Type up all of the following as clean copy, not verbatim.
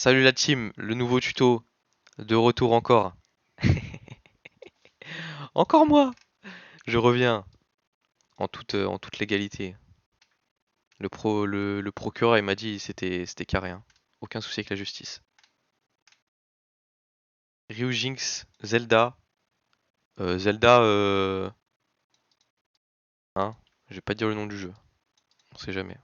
Salut la team, le nouveau tuto, de retour encore. Encore moi! Je reviens en toute légalité. Le procureur il m'a dit c'était carré, hein. Aucun souci avec la justice. Ryujinx, Zelda, Zelda, hein, je vais pas dire le nom du jeu, on sait jamais.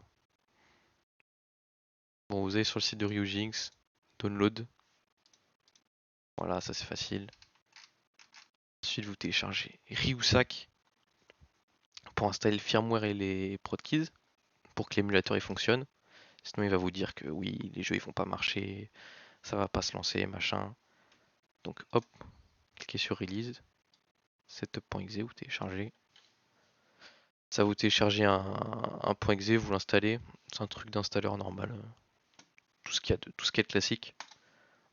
Bon, vous allez sur le site de Ryujinx, download, voilà, ça c'est facile. Ensuite vous téléchargez Ryusak pour installer le firmware et les protkeys pour que l'émulateur il fonctionne. Sinon il va vous dire que oui, les jeux ils vont pas marcher, ça va pas se lancer, machin. Donc hop, cliquez sur Release, setup.exe, vous téléchargez. Ça vous téléchargez un .exe, vous l'installez. C'est un truc d'installeur normal, tout ce qui est classique.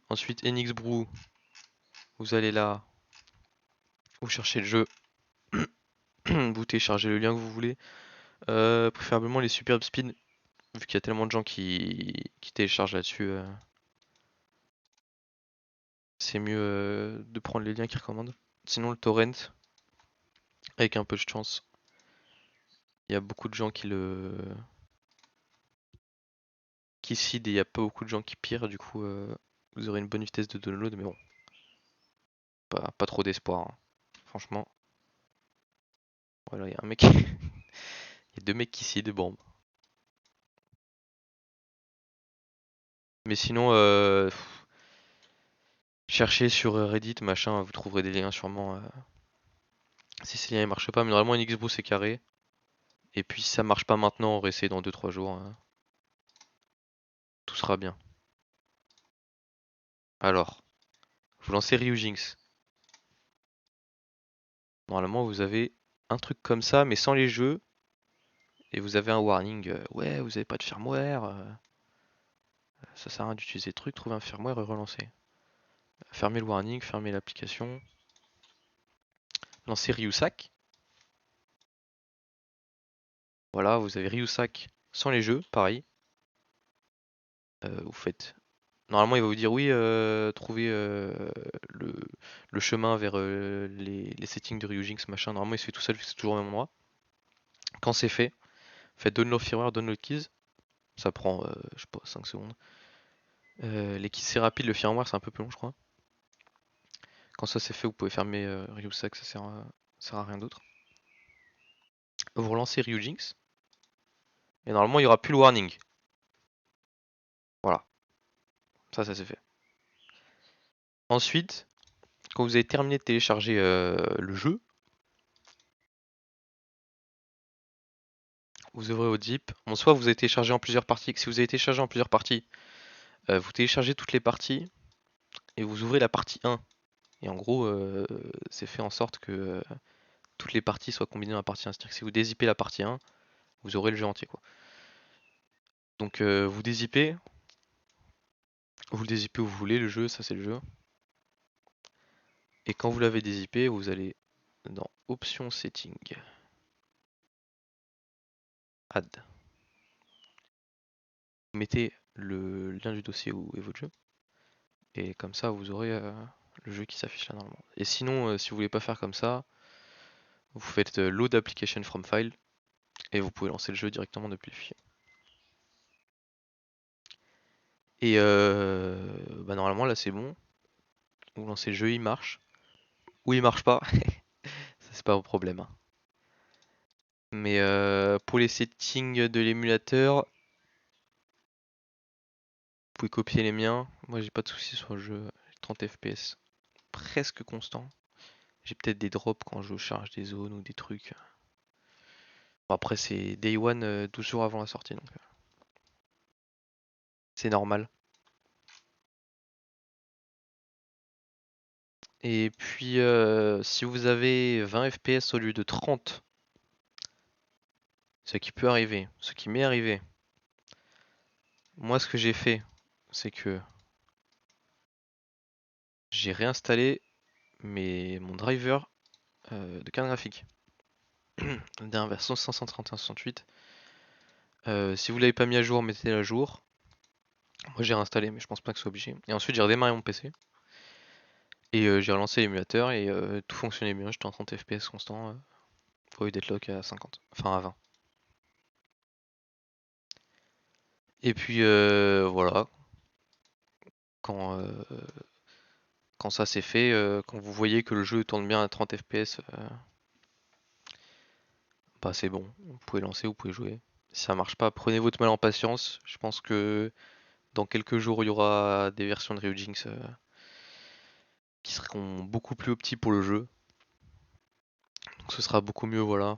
Ensuite NXBrew, vous allez là, vous cherchez le jeu, vous téléchargez le lien que vous voulez. Préférablement les Superb Speed, vu qu'il y a tellement de gens qui téléchargent là-dessus. C'est mieux de prendre les liens qu'ils recommandent. Sinon le torrent, avec un peu de chance, il y a beaucoup de gens qui seed et il y a pas beaucoup de gens qui pirent, du coup vous aurez une bonne vitesse de download, mais bon, pas trop d'espoir, hein. Franchement, voilà, il y a un mec, il y a deux mecs qui seed, bon. Mais sinon, cherchez sur Reddit, machin, vous trouverez des liens sûrement. Si ces liens ne marchent pas, mais normalement une Xbox c'est carré. Et puis si ça marche pas maintenant, on réessaye dans 2-3 jours, tout sera bien. Alors, vous lancez Ryujinx. Normalement vous avez un truc comme ça, mais sans les jeux. Et vous avez un warning, ouais, vous avez pas de firmware, ça sert à rien d'utiliser le truc, trouvez un firmware et relancer. Fermez le warning, fermez l'application. Lancez Ryusak. Voilà, vous avez Ryusak sans les jeux, pareil. Vous faites. Normalement, il va vous dire oui, trouvez le, le chemin vers les settings de Ryujinx, machin. Normalement, il se fait tout seul, c'est toujours au même endroit. Quand c'est fait, faites download firmware, download keys. Ça prend, je sais pas, 5 secondes. Les keys c'est rapide, le firmware c'est un peu plus long, je crois. Quand ça c'est fait, vous pouvez fermer Ryusak, sert à rien d'autre. Vous relancez Ryujinx. Et normalement, il n'y aura plus le warning. Voilà, ça c'est fait. Ensuite, quand vous avez terminé de télécharger le jeu, vous ouvrez votre zip. Bon, soit vous avez téléchargé en plusieurs parties. Si vous avez téléchargé en plusieurs parties, vous téléchargez toutes les parties et vous ouvrez la partie 1. Et en gros, c'est fait en sorte que toutes les parties soient combinées dans la partie 1. C'est-à-dire que si vous dézippez la partie 1, vous aurez le jeu entier, quoi. Donc vous dézippez, vous le dézippez où vous voulez, le jeu, ça c'est le jeu. Et quand vous l'avez dézippé, vous allez dans Options Setting, Add. Vous mettez le lien du dossier où est votre jeu. Et comme ça, vous aurez le jeu qui s'affiche là normalement. Et sinon, si vous voulez pas faire comme ça, vous faites Load Application from File et vous pouvez lancer le jeu directement depuis le fichier. Et bah normalement là c'est bon. Vous lancez le jeu, il marche. Ou il marche pas, ça c'est pas un problème, hein. Mais pour les settings de l'émulateur, vous pouvez copier les miens. Moi j'ai pas de soucis sur le jeu, 30 fps presque constant. J'ai peut-être des drops quand je charge des zones ou des trucs. Bon, après c'est Day One 12 jours avant la sortie donc c'est normal. Et puis si vous avez 20 fps au lieu de 30, ce qui peut arriver, ce qui m'est arrivé, moi ce que j'ai fait, c'est que j'ai réinstallé mon driver de carte graphique. Dernière version 531-68. Si vous l'avez pas mis à jour, mettez-le à jour. Moi j'ai réinstallé, mais je pense pas que ce soit obligé. Et ensuite j'ai redémarré mon PC. Et j'ai relancé l'émulateur et tout fonctionnait bien. J'étais en 30 FPS constant au lieu d'être lock à 50. Enfin à 20. Et puis voilà. Quand, quand ça c'est fait, quand vous voyez que le jeu tourne bien à 30 FPS, bah c'est bon. Vous pouvez lancer, vous pouvez jouer. Si ça marche pas, prenez votre mal en patience. Je pense que dans quelques jours, il y aura des versions de Ryujinx qui seront beaucoup plus opti pour le jeu. Donc ce sera beaucoup mieux, voilà.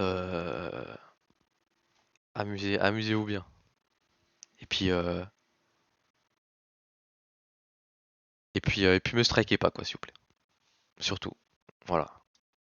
Euh, amusez-vous bien. Et puis, euh, et puis me strikez pas, quoi, s'il vous plaît. Surtout. Voilà.